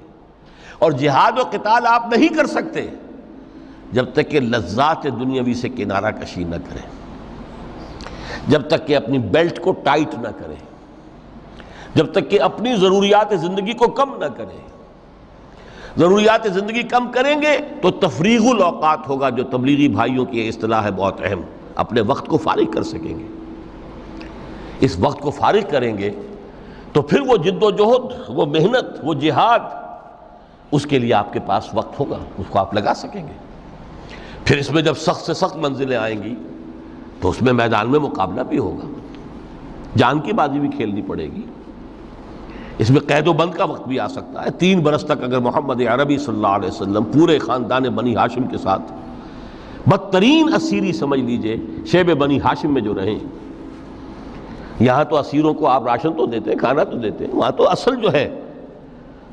اور جہاد و قتال آپ نہیں کر سکتے جب تک کہ لذات دنیاوی سے کنارہ کشی نہ کریں، جب تک کہ اپنی بیلٹ کو ٹائٹ نہ کریں، جب تک کہ اپنی ضروریات زندگی کو کم نہ کریں۔ ضروریات زندگی کم کریں گے تو تفریغ الاوقات ہوگا، جو تبلیغی بھائیوں کی اصطلاح ہے بہت اہم، اپنے وقت کو فارغ کر سکیں گے۔ اس وقت کو فارغ کریں گے تو پھر وہ جد و جہد، وہ محنت، وہ جہاد، اس کے لیے آپ کے پاس وقت ہوگا، اس کو آپ لگا سکیں گے۔ پھر اس میں جب سخت سے سخت منزلیں آئیں گی تو اس میں میدان میں مقابلہ بھی ہوگا، جان کی بازی بھی کھیلنی پڑے گی۔ اس میں قید و بند کا وقت بھی آ سکتا ہے۔ 3 برس تک اگر محمد عربی صلی اللہ علیہ وسلم پورے خاندان بنی ہاشم کے ساتھ بدترین اسیری سمجھ لیجئے شیب بنی ہاشم میں جو رہیں، یہاں تو اسیروں کو آپ راشن تو دیتے ہیں، کھانا تو دیتے ہیں، وہاں تو اصل جو ہے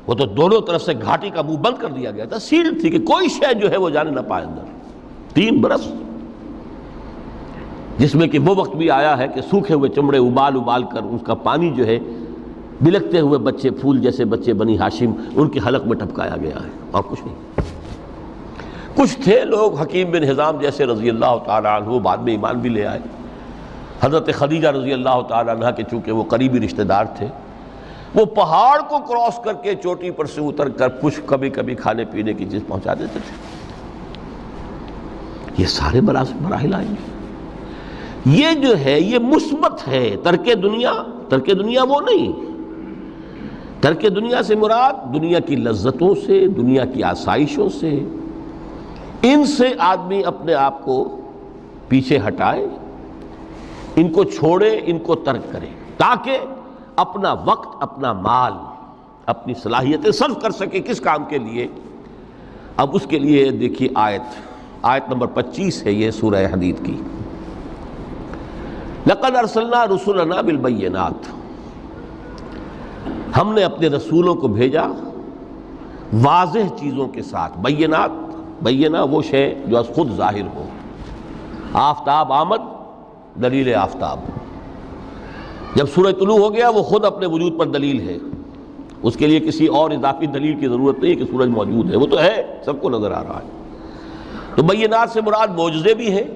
وہ تو دونوں طرف سے گھاٹی کا منہ بند کر دیا گیا تھا، سیل تھی کہ کوئی شے جو ہے وہ جانے نہ پائے اندر۔ 3 برس، جس میں کہ وہ وقت بھی آیا ہے کہ سوکھے ہوئے چمڑے ابال ابال کر اس کا پانی جو ہے بلکتے ہوئے بچے، پھول جیسے بچے بنی ہاشم، ان کے حلق میں ٹپکایا گیا ہے، اور کچھ نہیں۔ کچھ تھے لوگ، حکیم بن حزام جیسے رضی اللہ تعالیٰ عنہ، بعد میں ایمان بھی لے آئے۔ حضرت خدیجہ رضی اللہ تعالیٰ عنہ کے چونکہ وہ قریبی رشتہ دار تھے، وہ پہاڑ کو کراس کر کے چوٹی پر سے اتر کر کچھ کبھی کبھی کھانے پینے کی چیز پہنچا دیتے تھے۔ یہ سارے مراحل آئیں گے۔ یہ جو ہے یہ مثبت ہے۔ ترک دنیا وہ نہیں۔ ترک دنیا سے مراد دنیا کی لذتوں سے، دنیا کی آسائشوں سے، ان سے آدمی اپنے آپ کو پیچھے ہٹائے، ان کو چھوڑے، ان کو ترک کرے، تاکہ اپنا وقت، اپنا مال، اپنی صلاحیتیں صرف کر سکے۔ کس کام کے لیے؟ اب اس کے لیے دیکھیے آیت نمبر 25 ہے یہ سورہ حدید کی۔ لَقَدْ أَرْسَلْنَا رُسُلَنَا بِالْبَيِّنَاتِ، ہم نے اپنے رسولوں کو بھیجا واضح چیزوں کے ساتھ۔ بینہ وہ شے جو از خود ظاہر ہو۔ آفتاب آمد، دلیل آفتاب۔ جب سورج طلوع ہو گیا وہ خود اپنے وجود پر دلیل ہے، اس کے لیے کسی اور اضافی دلیل کی ضرورت نہیں ہے کہ سورج موجود ہے، وہ تو ہے، سب کو نظر آ رہا ہے۔ تو بینات سے مراد معجزے بھی ہیں،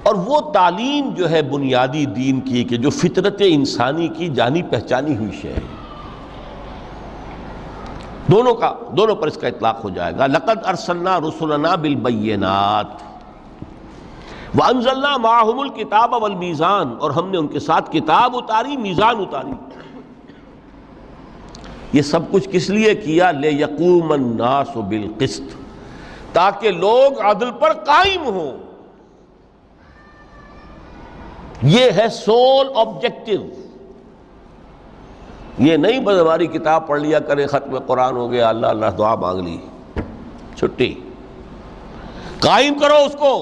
اور وہ تعلیم جو ہے بنیادی دین کی کہ جو فطرت انسانی کی جانی پہچانی ہوئی شے ہے، دونوں پر اس کا اطلاق ہو جائے گا۔ لقد ارسلنا رسلنا بالبینات وانزلنا معهم الکتاب والمیزان، اور ہم نے ان کے ساتھ کتاب اتاری، میزان اتاری۔ یہ سب کچھ کس لیے کیا؟ لیقوم الناس بالقسط، تاکہ لوگ عدل پر قائم ہوں۔ یہ ہے سول آبجیکٹو۔ یہ نہیں بس ہماری کتاب پڑھ لیا کرے، ختم قرآن ہو گیا، اللہ اللہ دعا مانگ لی، چھٹی۔ قائم کرو اس کو،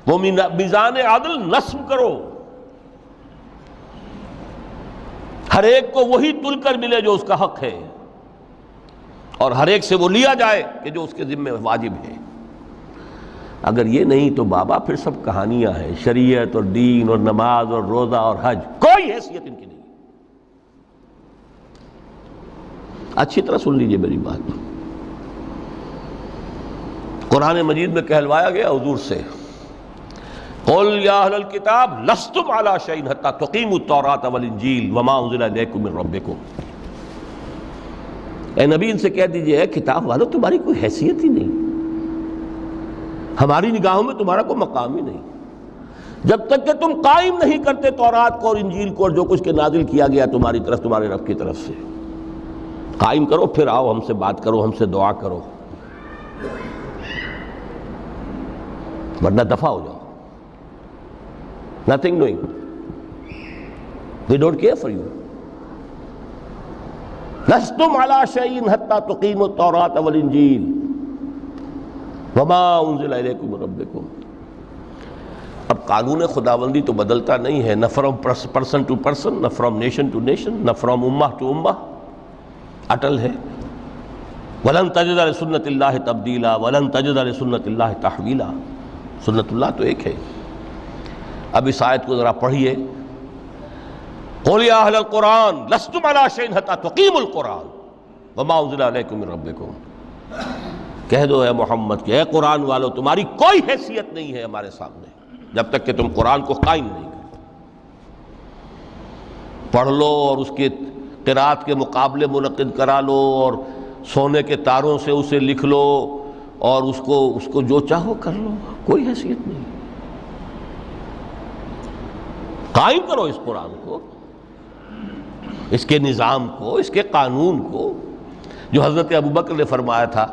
وہ میزان عدل نصب کرو، ہر ایک کو وہی تل کر ملے جو اس کا حق ہے، اور ہر ایک سے وہ لیا جائے کہ جو اس کے ذمہ واجب ہے۔ اگر یہ نہیں تو بابا پھر سب کہانیاں ہیں، شریعت اور دین اور نماز اور روزہ اور حج، کوئی حیثیت ان کی نہیں۔ اچھی طرح سن لیجئے میری بات۔ قرآن مجید میں کہلوایا گیا حضور سے، قل یا اہل الکتاب لستم علی شیء حتی تقیموا التوراۃ والانجیل وما انزل الیکم من ربکم۔ اے نبی ان سے کہہ دیجئے، اے کتاب والو تمہاری کوئی حیثیت ہی نہیں، ہماری نگاہوں میں تمہارا کوئی مقام ہی نہیں، جب تک کہ تم قائم نہیں کرتے تورات کو اور انجیل کو اور جو کچھ کے نازل کیا گیا تمہاری طرف، تمہارے رب کی طرف سے۔ قائم کرو، پھر آؤ ہم سے بات کرو، ہم سے دعا کرو، ورنہ دفع ہو جاؤ۔ Nothing doing. They don't care for you. لستم علی شیء حتی تقیموا التوراۃ والانجیل وما انزل الیکم من ربکم۔ اب قانون خداوندی تو بدلتا نہیں ہے، نہ فرام پرسن ٹو پرسن، نہ فرام نیشن ٹو نیشن، نہ فرام امہ ٹو امہ، اٹل ہے۔ وَلَن تَجِدَ لِسُنَّتِ اللَّهِ تَبْدِيلًا وَلَن تَجِدَ لِسُنَّتِ اللَّهِ تَحْوِيلًا۔ سنت اللہ تو ایک ہے۔ اب اس آیت کو ذرا پڑھیے، قُلْ يَا أَهْلَ الْقُرْآنِ لَسْتُمْ عَلَىٰ شَيْءٍ حَتَّىٰ تُقِيمُوا الْقُرْآنَ۔ وما انزل علیکم من ربکم، کہہ دو اے محمد کہ اے قرآن والو تمہاری کوئی حیثیت نہیں ہے ہمارے سامنے جب تک کہ تم قرآن کو قائم نہیں کرو۔ پڑھ لو اور اس کے قرات کے مقابلے منعقد کرا لو اور سونے کے تاروں سے اسے لکھ لو اور اس کو جو چاہو کر لو، کوئی حیثیت نہیں۔ قائم کرو اس قرآن کو، اس کے نظام کو، اس کے قانون کو، جو حضرت ابوبکر نے فرمایا تھا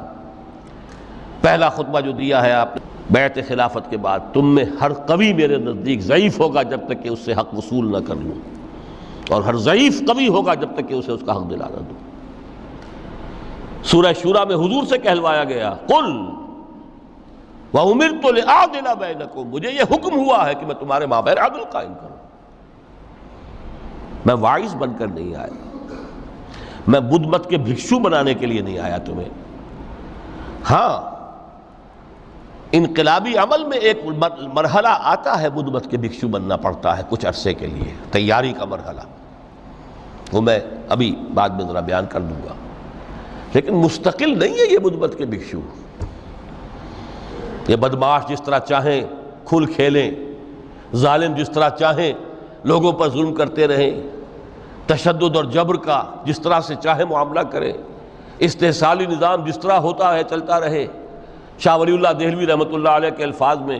پہلا خطبہ جو دیا ہے آپ نے بیعت خلافت کے بعد، تم میں ہر قوی میرے نزدیک ضعیف ہوگا جب تک کہ اس سے حق وصول نہ کر لوں، اور ہر ضعیف قوی ہوگا جب تک کہ اسے اس کا حق دلانا دوں۔ سورہ شورى میں حضور سے کہلوایا گیا قل وَأُمِرْتُ لِأَعْدِلَ بَيْنَكُمْ، مجھے یہ حکم ہوا ہے کہ میں تمہارے مابین عدل قائم کروں۔ میں واعظ بن کر نہیں آیا، میں بدھ مت کے بھکشو بنانے کے لیے نہیں آیا تمہیں۔ ہاں انقلابی عمل میں ایک مرحلہ آتا ہے، بدھ مت کے بھکشو بننا پڑتا ہے کچھ عرصے کے لیے، تیاری کا مرحلہ، وہ میں ابھی بعد میں ذرا بیان کر دوں گا، لیکن مستقل نہیں ہے یہ بدھ مت کے بھکشو۔ یہ بدماش جس طرح چاہیں کھل کھیلیں، ظالم جس طرح چاہیں لوگوں پر ظلم کرتے رہیں، تشدد اور جبر کا جس طرح سے چاہے معاملہ کریں، استحصالی نظام جس طرح ہوتا ہے چلتا رہے۔ شاہ ولی اللہ دہلوی رحمۃ اللہ علیہ کے الفاظ میں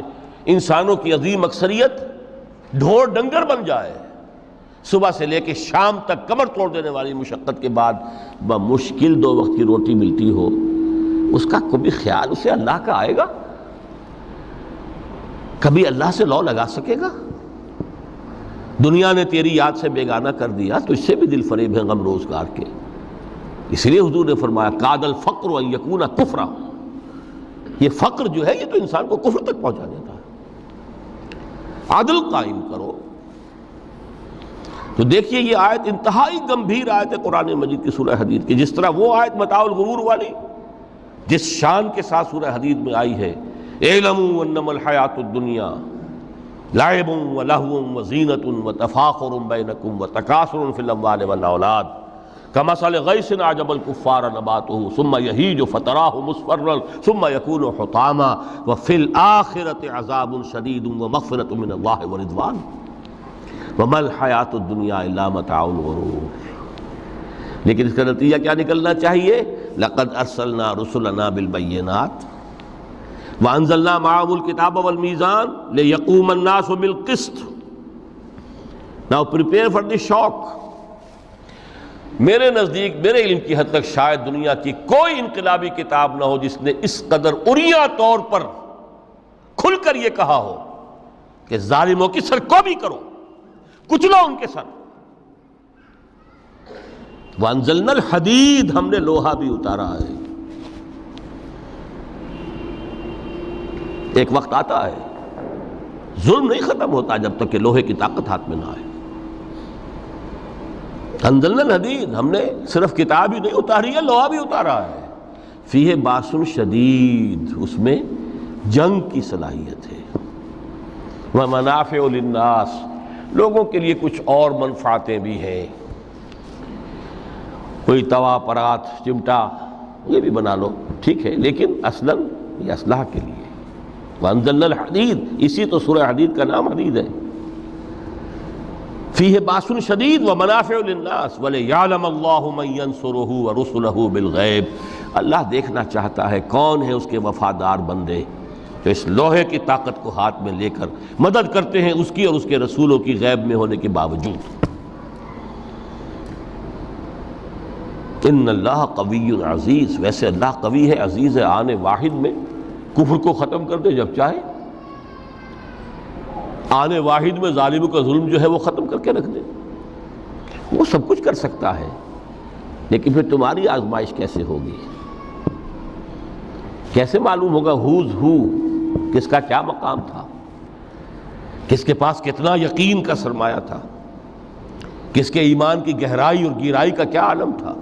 انسانوں کی عظیم اکثریت ڈھور ڈنگر بن جائے، صبح سے لے کے شام تک کمر توڑ دینے والی مشقت کے بعد بمشکل 2 وقت کی روٹی ملتی ہو، اس کا کبھی خیال اسے اللہ کا آئے گا؟ کبھی اللہ سے لو لگا سکے گا؟ دنیا نے تیری یاد سے بیگانہ کر دیا تو اس سے بھی دل فریب ہے غم روزگار کے۔ اس لیے حضور نے فرمایا کاد الفقر ان یکون کفرا، یہ فقر جو ہے یہ تو انسان کو کفر تک پہنچا دیتا ہے۔ عدل قائم کرو۔ تو دیکھیے یہ آیت انتہائی گمبھیر آیت ہے قرآن مجید کی سورہ حدید کی، جس طرح وہ آیت متاع الغرور والی جس شان کے ساتھ سورہ حدید میں آئی ہے، اعلموا انما الحیات الدنیا لعب ولہو وزینۃ وتفاخر بینکم وتکاثر فی الاموال والاولاد کمثل غیث اعجب الکفار نباتہ ثم یہیج فتراہ مصفرا ثم یکون حطاما وفی الآخرۃ عذاب شدید ومغفرۃ من اللہ ورضوان وما الحیات الدنیا الا متاع الغرور۔ لیکن اس کا نتیجہ کیا نکلنا چاہیے؟ لقد ارسلنا رسلنا بالبینات وانزلنا معهم الکتاب والمیزان لیقوم الناس بالقسط۔ Now prepare for the shock۔ میرے نزدیک، میرے علم کی حد تک شاید دنیا کی کوئی انقلابی کتاب نہ ہو جس نے اس قدر عریاں طور پر کھل کر یہ کہا ہو کہ ظالموں کی سرکوبی کرو، کچلو ان کے سر۔ وانزلنا الحدید، ہم نے لوہا بھی اتارا ہے۔ ایک وقت آتا ہے ظلم نہیں ختم ہوتا جب تک کہ لوہے کی طاقت ہاتھ میں نہ آئے۔ انزلنا الحدید، ہم نے صرف کتاب ہی نہیں اتاری ہے، لوہا بھی اتارا ہے۔ فیہ باس شدید، اس میں جنگ کی صلاحیت ہے۔ ومنافع للناس، لوگوں کے لیے کچھ اور منفعتیں بھی ہیں، کوئی توا پرات چمٹا یہ بھی بنا لو، ٹھیک ہے، لیکن اصلاً یہ اسلحہ کے لیے۔ وانزلنا الحدید، اسی تو سورہ حدید کا نام حدید ہے۔ فیہ باس شدید ومنافع للناس ولیعلم اللہ من ینصرہ ورسلہ بالغیب، اللہ دیکھنا چاہتا ہے کون ہے اس کے وفادار بندے جو اس لوہے کی طاقت کو ہاتھ میں لے کر مدد کرتے ہیں اس کی اور اس کے رسولوں کی غیب میں ہونے کے باوجود۔ ان اللہ قوی عزیز، ویسے اللہ قوی ہے، عزیز ہے، آنے واحد میں کفر کو ختم کر دے جب چاہے، آنے واحد میں ظالموں کا ظلم جو ہے وہ ختم کر کے رکھ دے، وہ سب کچھ کر سکتا ہے۔ لیکن پھر تمہاری آزمائش کیسے ہوگی؟ کیسے معلوم ہوگا ہوز ہو، کس کا کیا مقام تھا، کس کے پاس کتنا یقین کا سرمایہ تھا، کس کے ایمان کی گہرائی اور گہرائی کا کیا عالم تھا،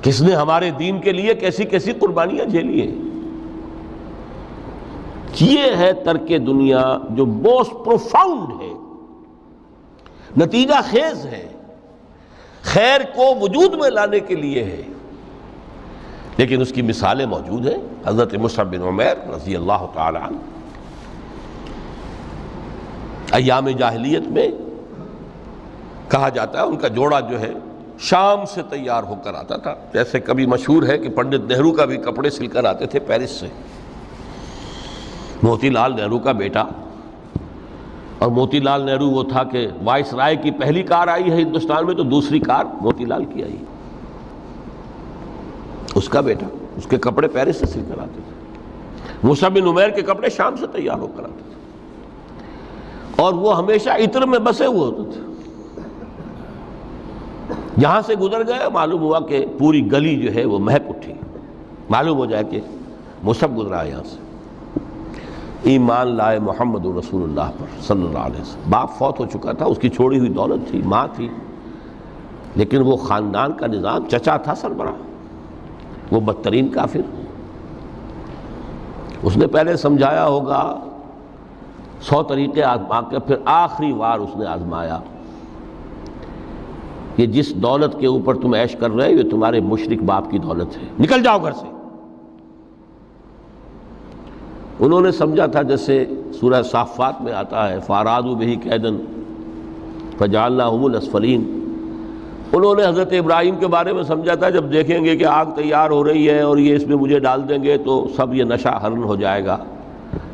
کس نے ہمارے دین کے لیے کیسی کیسی قربانیاں جھیلی ہیں۔ یہ ہے ترک دنیا جو موسٹ پروفاؤنڈ ہے، نتیجہ خیز ہے، خیر کو وجود میں لانے کے لیے ہے، لیکن اس کی مثالیں موجود ہیں۔ حضرت مصعب بن عمیر رضی اللہ تعالی عنہ ایام جاہلیت میں کہا جاتا ہے ان کا جوڑا جو ہے شام سے تیار ہو کر آتا تھا، جیسے کبھی مشہور ہے کہ پنڈت نہرو کا بھی کپڑے سل کر آتے تھے پیرس سے۔ موتی لال نہرو کا بیٹا، اور موتی لال نہرو وہ تھا کہ وائس رائے کی پہلی کار آئی ہے ہندوستان میں تو دوسری کار موتی لال کی آئی، اس کا بیٹا، اس کے کپڑے پیرس سے سل کر آتے تھے۔ مصعب بن عمیر کے کپڑے شام سے تیار ہو کر آتے تھے، اور وہ ہمیشہ عطر میں بسے ہوئے ہوتے تھے۔ یہاں سے گزر گئے، معلوم ہوا کہ پوری گلی جو ہے وہ مہک اٹھی، معلوم ہو جائے کہ مصعب گزرا ہے یہاں سے۔ ایمان لائے محمد رسول اللہ پر صلی اللہ علیہ وسلم۔ باپ فوت ہو چکا تھا، اس کی چھوڑی ہوئی دولت تھی، ماں تھی، لیکن وہ خاندان کا نظام، چچا تھا سربراہ، وہ بدترین کافر۔ اس نے پہلے سمجھایا ہوگا 100 طریقے آزما کے، پھر آخری بار اس نے آزمایا کہ جس دولت کے اوپر تم عیش کر رہے ہو یہ تمہارے مشرک باپ کی دولت ہے، نکل جاؤ گھر سے۔ انہوں نے سمجھا تھا جیسے سورہ صافات میں آتا ہے فَأَرَادُوا بِهِ كَيْدًا فَجَعَلْنَاهُمُ الْأَسْفَلِينَ، انہوں نے حضرت ابراہیم کے بارے میں سمجھا تھا جب دیکھیں گے کہ آگ تیار ہو رہی ہے اور یہ اس میں مجھے ڈال دیں گے تو سب یہ نشہ حرن ہو جائے گا،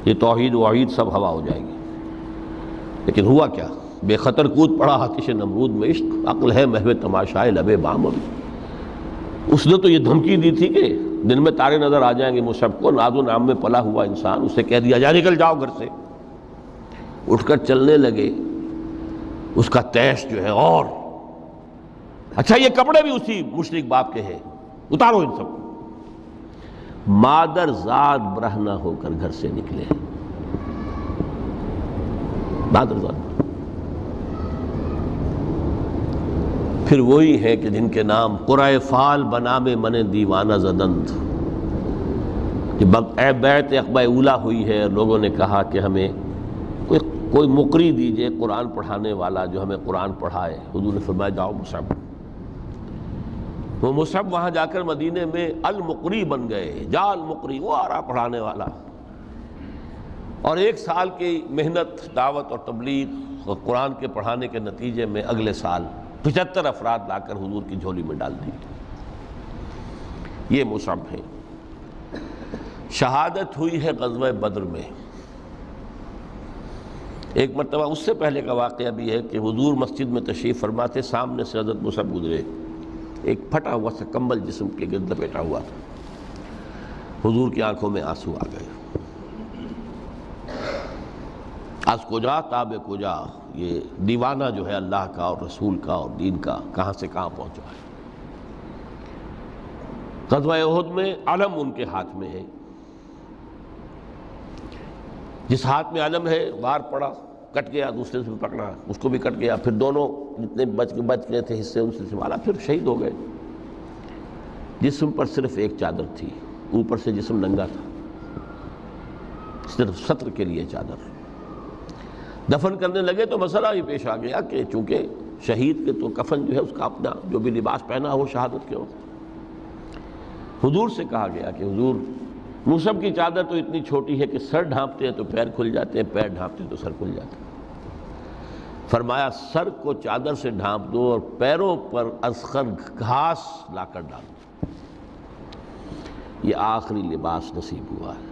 یہ توحید وحید سب ہوا ہو جائے گی۔ لیکن ہوا کیا؟ بے خطر کود پڑا آتش نمرود میں عشق، عقل ہے محو تماشائے لبے بام ابھی۔ اس نے تو یہ دھمکی دی تھی کہ دن میں تارے نظر آ جائیں گے مصعب کو، ناز و نام میں پلا ہوا انسان، اسے کہہ دیا جا نکل جاؤ گھر سے۔ اٹھ کر چلنے لگے، اس کا تیش جو ہے اور اچھا یہ کپڑے بھی اسی مشرک باپ کے ہیں، اتارو ان سب کو۔ مادر ذات برہنہ ہو کر گھر سے نکلے، مادر ذات۔ پھر وہی ہے کہ جن کے نام قرائے فال بنام من دیوانہ زدند، کہ بیعت عقبہ اولا ہوئی ہے، لوگوں نے کہا کہ ہمیں کوئی مقری دیجئے قرآن پڑھانے والا جو ہمیں قرآن پڑھائے۔ حضور نے فرمایا جاؤ مصعب۔ وہ مصعب وہاں جا کر مدینے میں المقری بن گئے، جا المقری، وہ آ رہا پڑھانے والا۔ اور 1 سال کی محنت، دعوت اور تبلیغ اور قرآن کے پڑھانے کے نتیجے میں اگلے سال 75 افراد لا کر حضور کی جھولی میں ڈال دی۔ یہ مصعب ہے۔ شہادت ہوئی ہے غزوہ بدر میں۔ ایک مرتبہ اس سے پہلے کا واقعہ بھی ہے کہ حضور مسجد میں تشریف فرماتے، سامنے سے حضرت مصعب گزرے، ایک پھٹا ہوا سا کمبل جسم کے گرد لپیٹا ہوا تھا۔ حضور کی آنکھوں میں آنسو آ گئے۔ از کجا تاب کجا، یہ دیوانہ جو ہے اللہ کا اور رسول کا اور دین کا کہاں سے کہاں پہنچا ہے۔ غزوہ احد میں علم ان کے ہاتھ میں ہے، جس ہاتھ میں علم ہے وار پڑا، کٹ گیا، دوسرے سے پکڑا، اس کو بھی کٹ گیا، پھر دونوں جتنے بچ گئے تھے حصے ان سے سنبھالا، پھر شہید ہو گئے۔ جسم پر صرف ایک چادر تھی، اوپر سے جسم ننگا تھا، صرف ستر کے لیے چادر۔ دفن کرنے لگے تو مسئلہ ہی پیش آ گیا کہ چونکہ شہید کے تو کفن جو ہے اس کا اپنا جو بھی لباس پہنا ہو شہادت کے وقت، حضور سے کہا گیا کہ حضور مصعب کی چادر تو اتنی چھوٹی ہے کہ سر ڈھانپتے ہیں تو پیر کھل جاتے ہیں، پیر ڈھانپتے ہیں تو سر کھل جاتے ہیں۔ فرمایا سر کو چادر سے ڈھانپ دو اور پیروں پر اذخر گھاس لا کر ڈال دو، یہ آخری لباس نصیب ہوا ہے۔